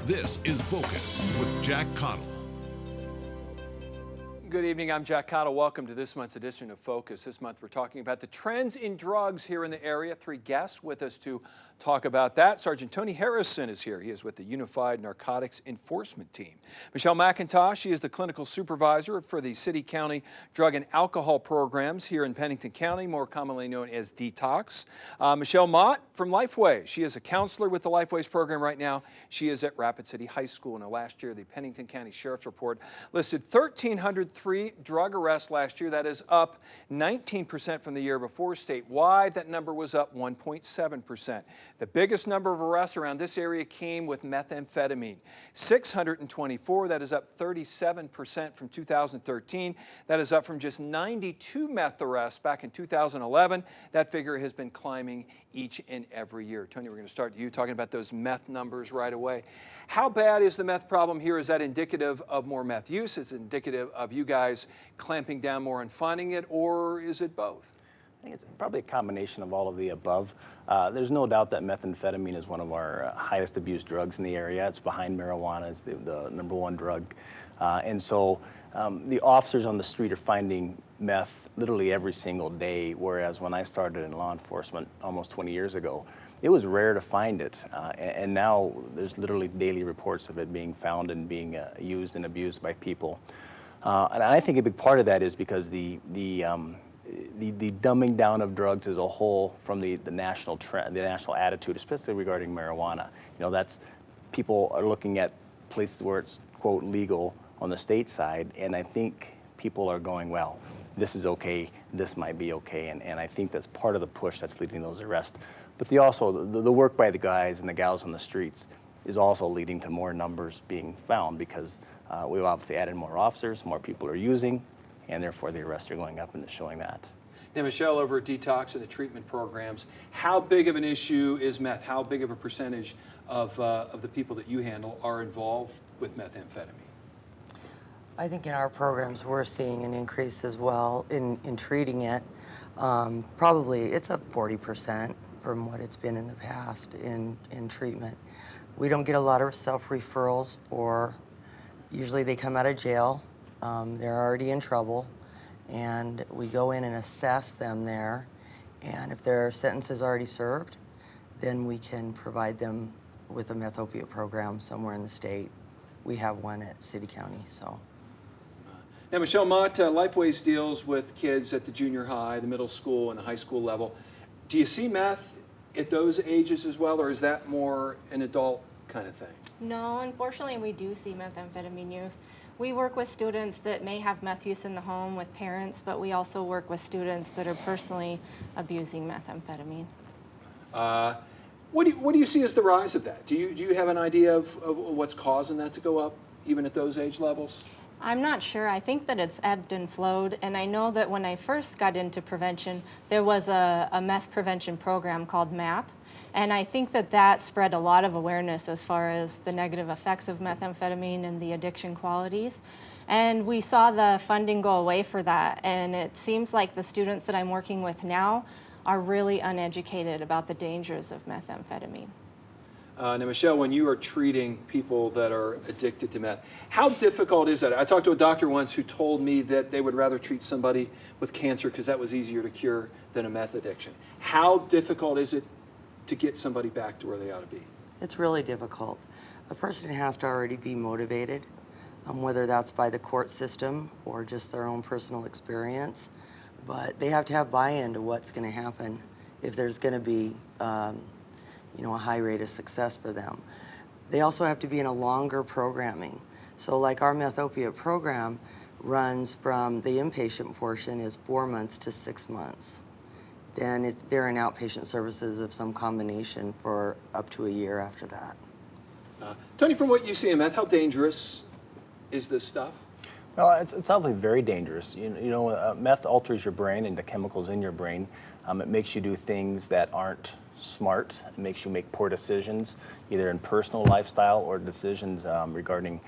This is Focus with Jack Caudill. Good evening, I'm Jack Caudill. Welcome to this month's edition of Focus. This month we're talking about the trends in drugs here in the area. Three guests with us to talk about that. Sergeant Tony Harrison is here. He is with the Unified Narcotics Enforcement Team. Michelle McIntosh, she is the clinical supervisor for the City County Drug and Alcohol Programs here in Pennington County, more commonly known as Detox. Michelle Mott from Lifeways. She is a counselor with the Lifeways program right now. She is at Rapid City High School. Now, last year, the Pennington County Sheriff's Report listed 1,303 drug arrests last year. That is up 19% from the year before. Statewide, that number was up 1.7%. The biggest number of arrests around this area came with methamphetamine, 624. That is up 37% from 2013. That is up from just 92 meth arrests back in 2011. That figure has been climbing each and every year. Tony, we're going to start you talking about those meth numbers right away. How bad is the meth problem here? Is that indicative of more meth use? Is it indicative of you guys clamping down more and finding it, or is it both? I think it's probably a combination of all of the above. There's no doubt that methamphetamine is one of our highest abused drugs in the area. It's behind marijuana. It's the #1 drug. And so the officers on the street are finding meth literally every single day, whereas when I started in law enforcement almost 20 years ago, it was rare to find it. And now there's literally daily reports of it being found and being used and abused by people. And I think a big part of that is because the dumbing down of drugs as a whole from the national trend, the national attitude, especially regarding marijuana. You know, that's people are looking at places where it's quote legal on the state side, and I think people are going, well, this is okay, this might be okay, and I think that's part of the push that's leading to those arrests. But the work by the guys and the gals on the streets is also leading to more numbers being found because we've obviously added more officers, more people are using, and therefore the arrests are going up, and it's showing that. Now, Michelle, over at Detox and the treatment programs, how big of an issue is meth? How big of a percentage of the people that you handle are involved with methamphetamine? I think in our programs we're seeing an increase as well in treating it. Probably it's up 40% from what it's been in the past in treatment. We don't get a lot of self-referrals, or usually they come out of jail. They're already in trouble, and we go in and assess them there, and if their sentence is already served, then we can provide them with a meth opiate program somewhere in the state. We have one at City County, so. Now, Michelle Mott, Lifeways deals with kids at the junior high, the middle school, and the high school level. Do you see meth at those ages as well, or is that more an adult kind of thing? No, unfortunately, we do see methamphetamine use. We work with students that may have meth use in the home with parents, but we also work with students that are personally abusing methamphetamine. What do you see as the rise of that? Do you have an idea of what's causing that to go up, even at those age levels? I'm not sure. I think that it's ebbed and flowed, and I know that when I first got into prevention, there was a meth prevention program called MAP, and I think that spread a lot of awareness as far as the negative effects of methamphetamine and the addiction qualities. And we saw the funding go away for that, and it seems like the students that I'm working with now are really uneducated about the dangers of methamphetamine. Now, Michelle, when you are treating people that are addicted to meth, how difficult is that? I talked to a doctor once who told me that they would rather treat somebody with cancer because that was easier to cure than a meth addiction. How difficult is it to get somebody back to where they ought to be? It's really difficult. A person has to already be motivated, whether that's by the court system or just their own personal experience. But they have to have buy-in to what's going to happen if there's going to be a high rate of success for them. They also have to be in a longer programming. So like our meth opiate program runs from the inpatient portion is 4 months to 6 months. Then they're in outpatient services of some combination for up to a year after that. Tony, from what you see in meth, how dangerous is this stuff? Well, it's obviously very dangerous. Meth alters your brain and the chemicals in your brain. It makes you do things that aren't smart. It makes you make poor decisions, either in personal lifestyle or decisions regarding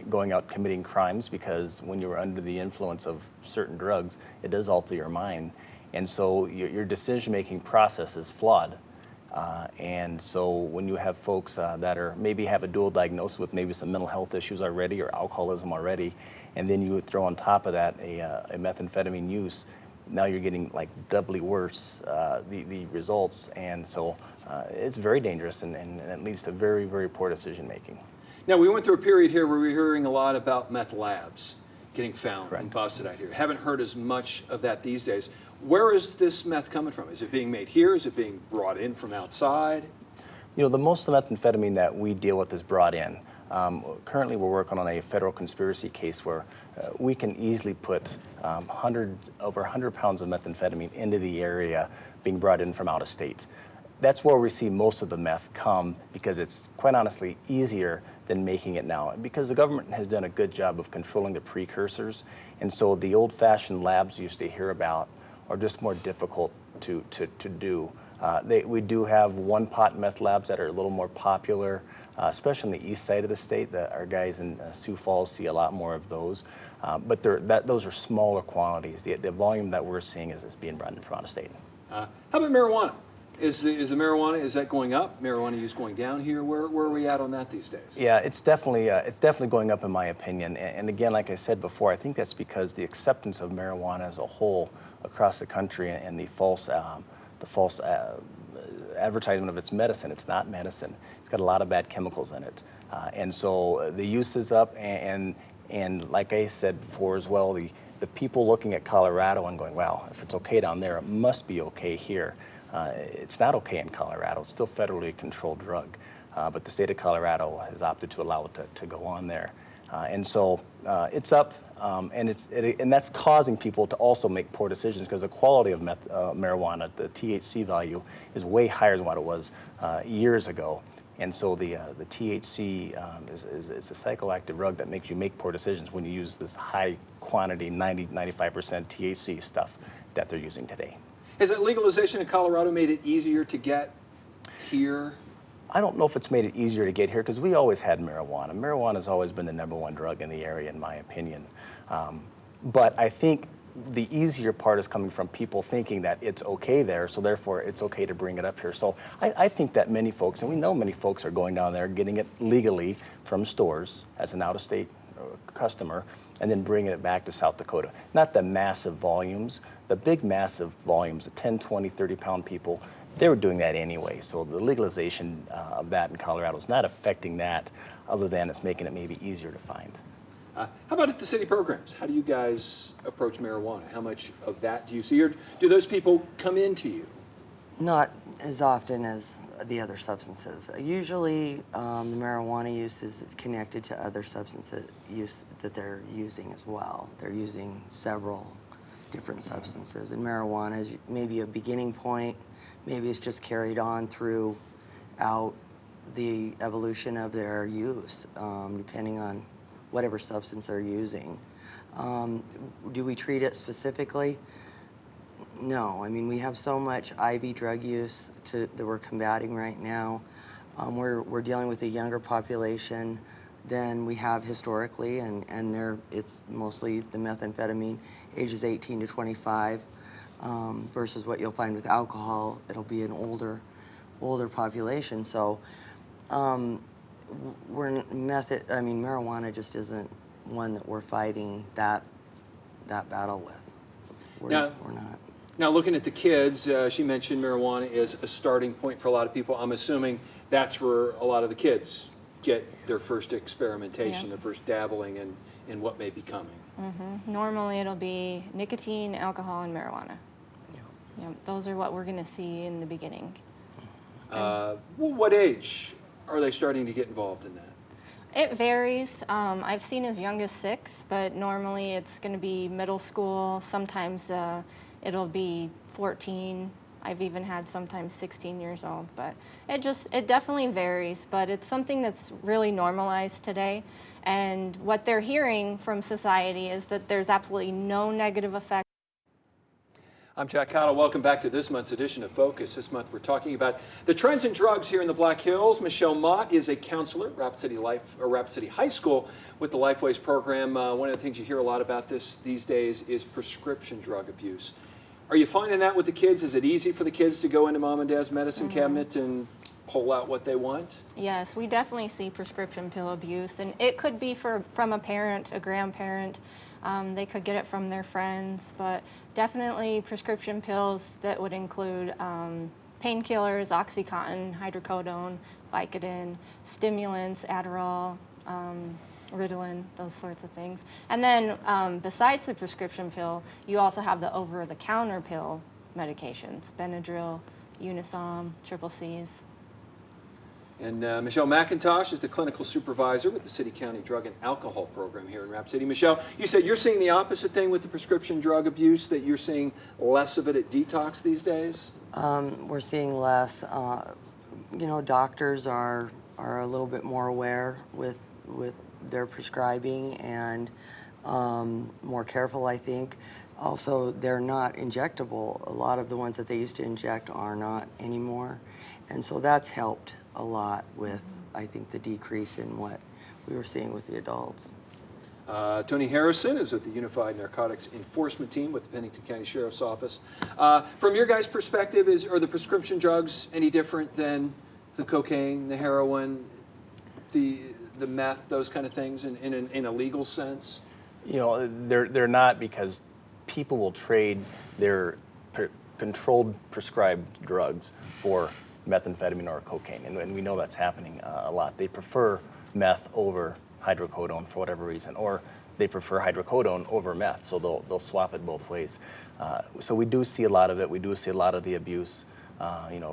going out committing crimes, because when you're under the influence of certain drugs, it does alter your mind. And so your decision-making process is flawed. And so when you have folks that are maybe have a dual diagnosis with maybe some mental health issues already or alcoholism already, and then you throw on top of that a methamphetamine use, now you're getting like doubly worse the results. And so it's very dangerous and it leads to very, very poor decision making. Now, we went through a period here where we were hearing a lot about meth labs getting found Correct. and busted out here. Haven't heard as much of that these days. Where is this meth coming from? Is it being made here? Is it being brought in from outside? You know, the most of the methamphetamine that we deal with is brought in. Currently, we're working on a federal conspiracy case where we can easily put over 100 pounds of methamphetamine into the area being brought in from out of state. That's where we see most of the meth come because it's quite honestly easier than making it now. Because the government has done a good job of controlling the precursors, and so the old-fashioned labs you used to hear about are just more difficult to do. We do have one-pot meth labs that are a little more popular, especially on the east side of the state. Our guys in Sioux Falls see a lot more of those, but those are smaller quantities. The volume that we're seeing is being brought in from out of state. How about marijuana? Is the marijuana, is that going up? Marijuana use going down here? Where are we at on that these days? Yeah, it's definitely going up in my opinion. And again, like I said before, I think that's because the acceptance of marijuana as a whole across the country and the false advertisement of its medicine. It's not medicine. It's got a lot of bad chemicals in it. And so the use is up, and like I said before as well, the people looking at Colorado and going, well, if it's okay down there, it must be okay here. It's not okay in Colorado. It's still federally a controlled drug, but the state of Colorado has opted to allow it to go on there. And so it's up, and that's causing people to also make poor decisions because the quality of marijuana, the THC value, is way higher than what it was years ago. And so the THC is a psychoactive drug that makes you make poor decisions when you use this high quantity, 90-95% THC stuff that they're using today. Has that legalization in Colorado made it easier to get here? I don't know if it's made it easier to get here because we always had marijuana. Marijuana has always been the #1 drug in the area, in my opinion. But I think the easier part is coming from people thinking that it's okay there, so therefore it's okay to bring it up here. So I think that many folks, and we know many folks are going down there, getting it legally from stores as an out-of-state customer, and then bringing it back to South Dakota. Not the massive volumes, the big massive volumes, the 10, 20, 30-pound people, they were doing that anyway. So the legalization of that in Colorado is not affecting that, other than it's making it maybe easier to find. How about at the city programs? How do you guys approach marijuana? How much of that do you see? Or do those people come into you? Not as often as the other substances. Usually the marijuana use is connected to other substance use that they're using as well. They're using several different substances, and marijuana is maybe a beginning point. Maybe it's just carried on throughout the evolution of their use, depending on whatever substance they're using. Do we treat it specifically? No. I mean, we have so much IV drug use that we're combating right now. We're dealing with a younger population than we have historically, and it's mostly the methamphetamine, ages 18 to 25, versus what you'll find with alcohol. It'll be an older population. So marijuana just isn't one that we're fighting that battle with. We're not. Now, looking at the kids, she mentioned marijuana is a starting point for a lot of people. I'm assuming that's where a lot of the kids get their first experimentation, their first dabbling in what may be coming. Mm-hmm. Normally, it'll be nicotine, alcohol, and marijuana. Yeah, those are what we're going to see in the beginning. What age are they starting to get involved in that? It varies. I've seen as young as 6, but normally it's going to be middle school. Sometimes it'll be 14. I've even had sometimes 16 years old, but it definitely varies, but it's something that's really normalized today. And what they're hearing from society is that there's absolutely no negative effect. I'm Jack Caudill. Welcome back to this month's edition of Focus. This month we're talking about the trends in drugs here in the Black Hills. Michelle Mott is a counselor at Rapid City High School with the Lifeways program. One of the things you hear a lot about these days is prescription drug abuse. Are you finding that with the kids? Is it easy for the kids to go into mom and dad's medicine cabinet and pull out what they want? Yes, we definitely see prescription pill abuse, and it could be from a parent, a grandparent. They could get it from their friends, but definitely prescription pills that would include painkillers, Oxycontin, hydrocodone, Vicodin, stimulants, Adderall, Ritalin, those sorts of things. And then besides the prescription pill, you also have the over-the-counter pill medications, Benadryl, Unisom, Triple Cs. And Michelle McIntosh is the clinical supervisor with the City County Drug and Alcohol Program here in Rapid City. Michelle, you said you're seeing the opposite thing with the prescription drug abuse, that you're seeing less of it at detox these days? We're seeing less. Doctors are a little bit more aware with their prescribing and more careful, I think. Also, they're not injectable. A lot of the ones that they used to inject are not anymore. And so that's helped a lot with, I think, the decrease in what we were seeing with the adults. Tony Harrison is with the Unified Narcotics Enforcement Team with the Pennington County Sheriff's Office. From your guys' perspective, are the prescription drugs any different than the cocaine, the heroin, the meth, those kind of things in a legal sense? They're not, because people will trade their controlled prescribed drugs for methamphetamine or cocaine, and we know that's happening a lot. They prefer meth over hydrocodone for whatever reason, or they prefer hydrocodone over meth, so they'll swap it both ways. So we do see a lot of it. We do see a lot of the abuse.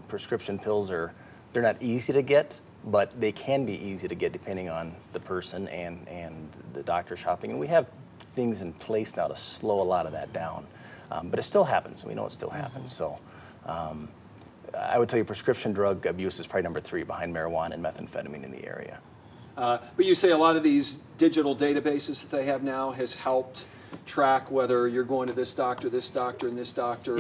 Prescription pills they're not easy to get, but they can be easy to get depending on the person and the doctor shopping. And we have things in place now to slow a lot of that down. But it still happens. We know it still happens. So I would tell you prescription drug abuse is probably number 3 behind marijuana and methamphetamine in the area. But you say a lot of these digital databases that they have now has helped track whether you're going to this doctor, and this doctor.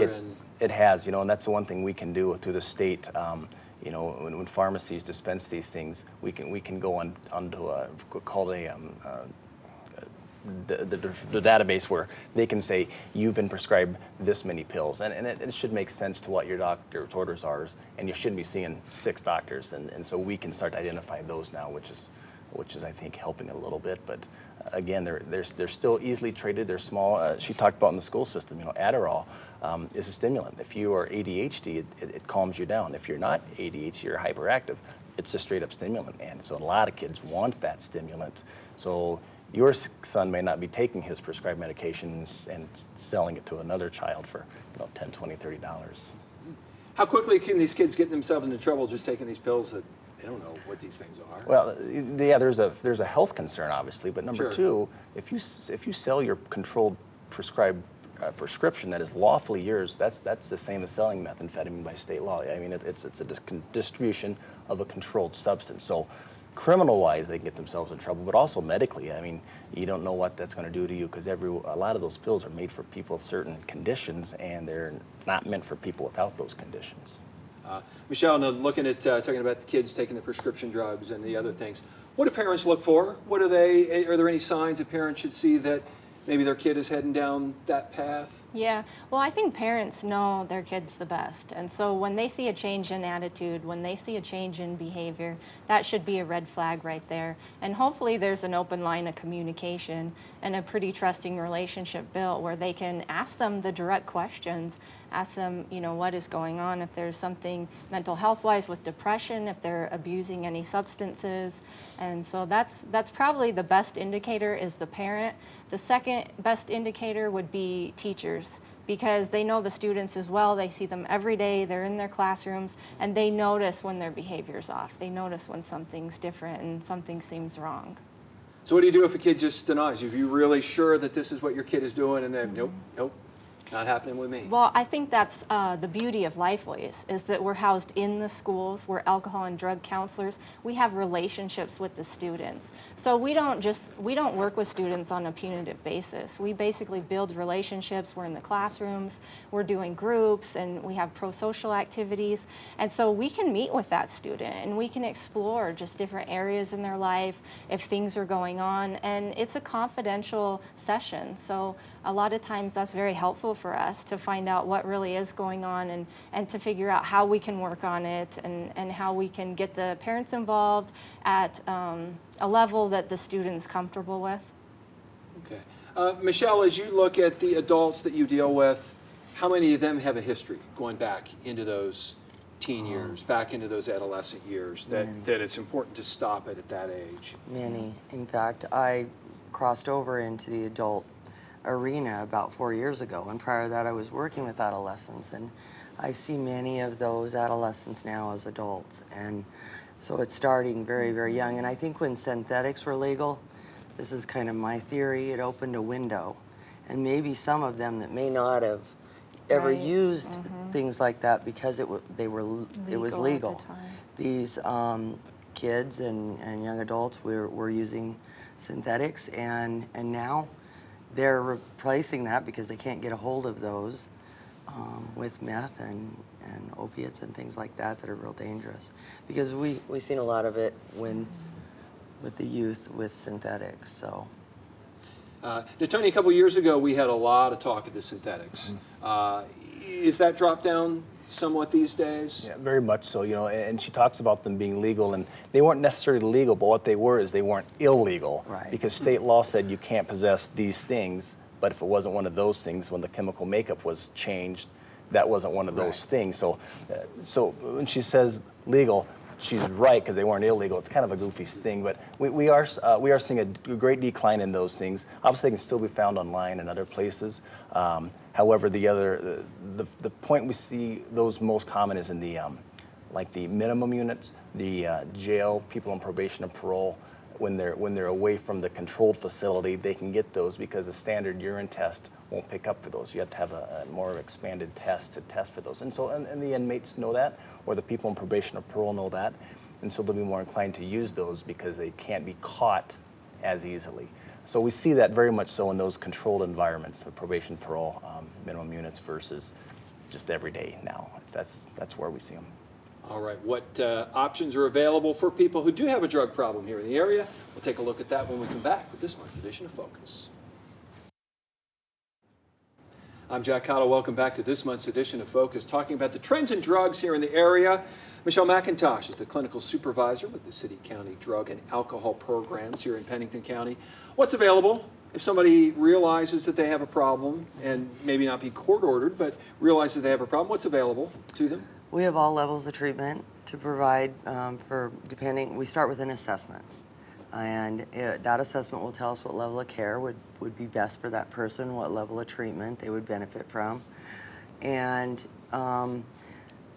It has, and that's the one thing we can do through the state. When pharmacies dispense these things, we can go onto the database where they can say you've been prescribed this many pills, and it should make sense to what your doctor's orders are, and you shouldn't be seeing 6 doctors, and so we can start to identify those now, which is I think helping a little bit. But again, they're still easily traded. They're small. She talked about in the school system, Adderall is a stimulant. If you are ADHD, it calms you down. If you're not ADHD, you're hyperactive, it's a straight up stimulant, and so a lot of kids want that stimulant. So your son may not be taking his prescribed medications and selling it to another child for $10, $20, $30. How quickly can these kids get themselves into trouble just taking these pills that they don't know what these things are? Well, yeah, there's a health concern, obviously, but number Sure. 2, if you sell your controlled prescribed prescription that is lawfully yours, that's the same as selling methamphetamine by state law. I mean, it's a distribution of a controlled substance. So criminal-wise, they can get themselves in trouble, but also medically. I mean, you don't know what that's going to do to you, because a lot of those pills are made for people with certain conditions, and they're not meant for people without those conditions. Michelle, now looking at talking about the kids taking the prescription drugs and the other things, what do parents look for? Are there any signs that parents should see that maybe their kid is heading down that path? Yeah, well, I think parents know their kids the best. And so when they see a change in attitude, when they see a change in behavior, that should be a red flag right there. And hopefully there's an open line of communication and a pretty trusting relationship built where they can ask them the direct questions, ask them, what is going on, if there's something mental health-wise with depression, if they're abusing any substances. And so that's probably the best indicator is the parent. The second best indicator would be teachers, because they know the students as well. They see them every day. They're in their classrooms, and they notice when their behavior's off. They notice when something's different and something seems wrong. So what do you do if a kid just denies you? If you're really sure that this is what your kid is doing, and then nope, not happening with me? Well, I think that's the beauty of Lifeways, is that we're housed in the schools. We're alcohol and drug counselors. We have relationships with the students. So we don't work with students on a punitive basis. We basically build relationships. We're in the classrooms. We're doing groups, and we have pro-social activities. And so we can meet with that student, and we can explore just different areas in their life, if things are going on. And it's a confidential session. So a lot of times that's very helpful for us to find out what really is going on and to figure out how we can work on it and how we can get the parents involved at a level that the student's comfortable with. Okay. Michelle, as you look at the adults that you deal with, how many of them have a history going back into those teen years, back into those adolescent years, that it's important to stop it at that age? Many. In fact, I crossed over into the adult arena about 4 years ago, and prior to that I was working with adolescents, and I see many of those adolescents now as adults, and so it's starting very, very young. And I think when synthetics were legal, this is kind of my theory, it opened a window, and maybe some of them that may not have ever Right. used things like that because it was legal. At the time. These kids and young adults were using synthetics, and now they're replacing that because they can't get a hold of those with meth and opiates and things like that that are real dangerous. Because we've seen a lot of it with the youth with synthetics. So. Now, Tony, a couple years ago, we had a lot of talk of the synthetics. Is that dropped down somewhat these days? Yeah, very much so. You know, and she talks about them being legal, and they weren't necessarily legal, but what they were is they weren't illegal. Right. Because state law said you can't possess these things, but if it wasn't one of those things, when the chemical makeup was changed, that wasn't one of those things. So, so when she says legal, she's right, because they weren't illegal. It's kind of a goofy thing, but we are seeing a great decline in those things. Obviously, they can still be found online and other places. However, the point we see those most common is in the like the minimum units, the jail, people on probation and parole. When they're away from the controlled facility, they can get those because a standard urine test won't pick up for those. You have to have a more expanded test to test for those. And so, and the inmates know that, or the people on probation or parole know that, and so they'll be more inclined to use those because they can't be caught as easily. So we see that very much so in those controlled environments, the probation, parole, minimum units versus just every day now. That's where we see them. All right, what options are available for people who do have a drug problem here in the area? We'll take a look at that when we come back with this month's edition of Focus. I'm Jack Caudill. Welcome back to this month's edition of Focus, talking about the trends in drugs here in the area. Michelle McIntosh is the clinical supervisor with the City County Drug and Alcohol Programs here in Pennington County. What's available if somebody realizes that they have a problem, and maybe not be court-ordered, but realizes they have a problem? What's available to them? We have all levels of treatment to provide we start with an assessment. And that assessment will tell us what level of care would be best for that person, what level of treatment they would benefit from. And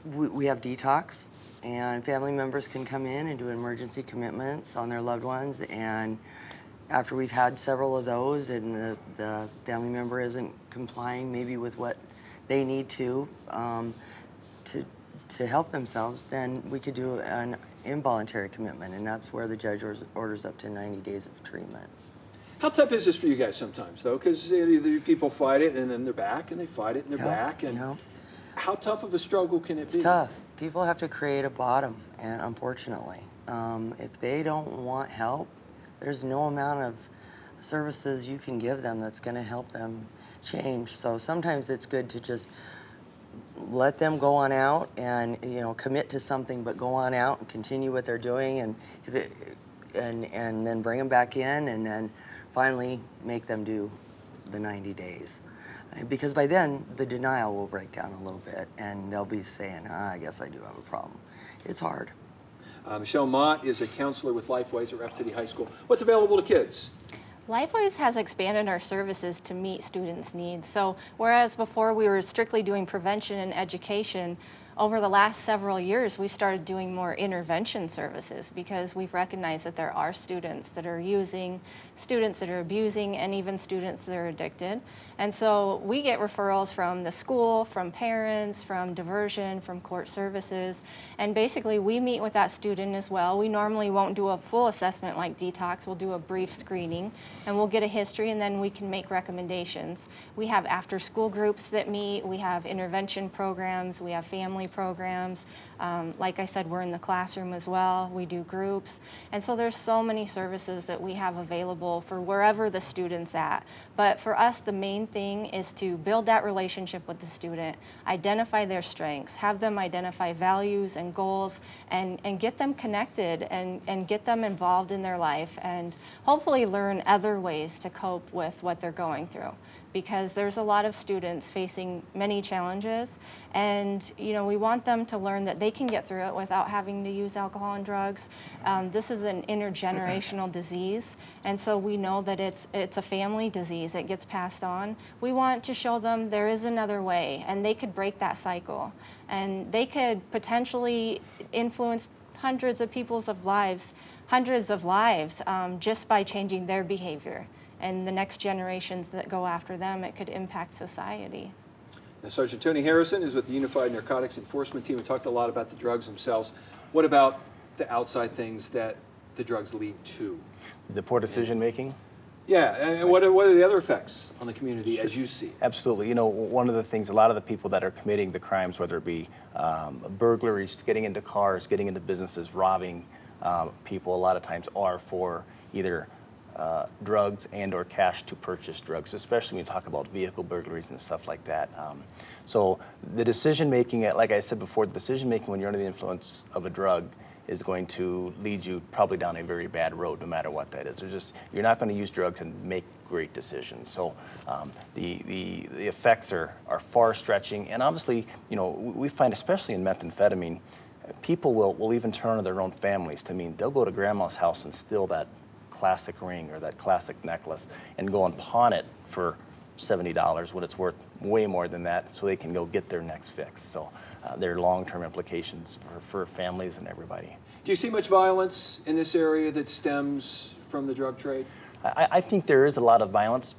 we have detox, and family members can come in and do emergency commitments on their loved ones. And after we've had several of those and the family member isn't complying maybe with what they need to help themselves, then we could do an involuntary commitment, and that's where the judge orders up to 90 days of treatment. How tough is this for you guys sometimes, though? Because people fight it, and then they're back, and they fight it, and they're back. And how tough of a struggle can it be? It's tough. People have to create a bottom, and unfortunately. If they don't want help, there's no amount of services you can give them that's going to help them change. So sometimes it's good to just let them go on out and commit to something, but go on out and continue what they're doing, and then bring them back in, and then finally make them do the 90 days. Because by then the denial will break down a little bit, and they'll be saying, I guess I do have a problem. It's hard. Michelle Mott is a counselor with Lifeways at Rapid City High School. What's available to kids? Lifeways has expanded our services to meet students' needs. So whereas before we were strictly doing prevention and education, over the last several years we've started doing more intervention services because we've recognized that there are students that are using, students that are abusing, and even students that are addicted. And so we get referrals from the school, from parents, from diversion, from court services, and basically we meet with that student as well. We normally won't do a full assessment like detox. We'll do a brief screening, and we'll get a history, and then we can make recommendations. We have after-school groups that meet. We have intervention programs. We have family family programs. Like I said, we're in the classroom as well. We do groups. And so there's so many services that we have available for wherever the student's at. But for us, the main thing is to build that relationship with the student, identify their strengths, have them identify values and goals, and get them connected and get them involved in their life, and hopefully learn other ways to cope with what they're going through. Because there's a lot of students facing many challenges, and we want them to learn that they can get through it without having to use alcohol and drugs. This is an intergenerational disease, and so we know that it's a family disease. It gets passed on. We want to show them there is another way, and they could break that cycle, and they could potentially influence hundreds of people's lives, just by changing their behavior. And the next generations that go after them, it could impact society. Now, Sergeant Tony Harrison is with the Unified Narcotics Enforcement Team. We talked a lot about the drugs themselves. What about the outside things that the drugs lead to? The poor decision making? Yeah, and what are the other effects on the community as you see it? Absolutely. One of the things, a lot of the people that are committing the crimes, whether it be burglaries, getting into cars, getting into businesses, robbing people, a lot of times are for either drugs and or cash to purchase drugs, especially when you talk about vehicle burglaries and stuff like that. So the decision making, like I said before, the decision making when you're under the influence of a drug is going to lead you probably down a very bad road, no matter what that is. You're not going to use drugs and make great decisions. So the effects are far stretching, and obviously, we find, especially in methamphetamine, people will even turn to their own families. They'll go to grandma's house and steal that classic ring or that classic necklace and go and pawn it for $70 when it's worth way more than that, so they can go get their next fix. So there are long-term implications for families and everybody. Do you see much violence in this area that stems from the drug trade? I think there is a lot of violence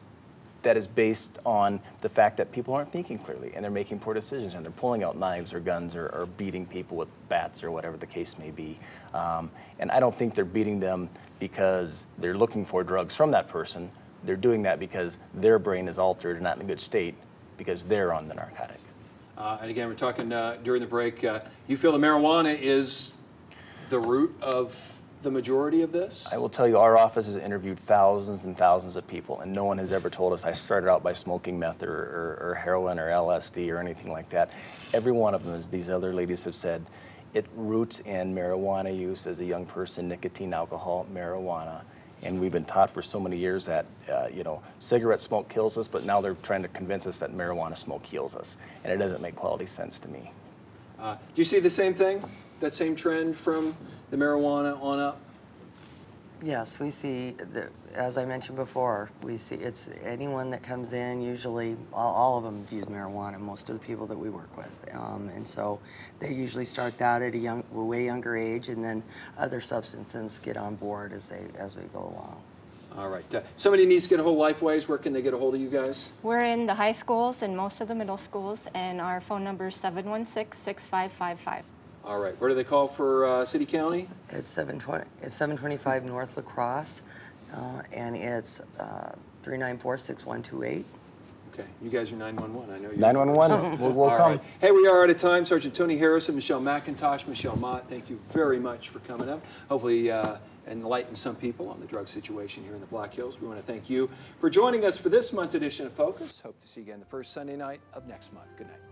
that is based on the fact that people aren't thinking clearly and they're making poor decisions, and they're pulling out knives or guns or beating people with bats or whatever the case may be. And I don't think they're beating them because they're looking for drugs from that person. They're doing that because their brain is altered and not in a good state because they're on the narcotic. And again, we're talking during the break, you feel the marijuana is the root of the majority of this? I will tell you, our office has interviewed thousands and thousands of people, and no one has ever told us I started out by smoking meth or heroin or LSD or anything like that. Every one of them, as these other ladies have said, it roots in marijuana use as a young person, nicotine, alcohol, marijuana. And we've been taught for so many years that, cigarette smoke kills us, but now they're trying to convince us that marijuana smoke heals us. And it doesn't make quality sense to me. Do you see the same thing, that same trend from the marijuana on up? Yes, we see, as I mentioned before, we see it's anyone that comes in, usually all of them have used marijuana, most of the people that we work with. And so they usually start that at a way younger age, and then other substances get on board as we go along. All right. Somebody needs to get a hold of Lifeways. Where can they get a hold of you guys? We're in the high schools and most of the middle schools, and our phone number is 716-6555. All right. Where do they call for city county? It's 725 North La Crosse, and it's 394-6128. Okay. You guys are 911. I know you're 911, we'll All come. right. Hey, we are out of time. Sergeant Tony Harrison, Michelle McIntosh, Michelle Mott, thank you very much for coming up. Hopefully enlighten some people on the drug situation here in the Black Hills. We want to thank you for joining us for this month's edition of Focus. Hope to see you again the first Sunday night of next month. Good night.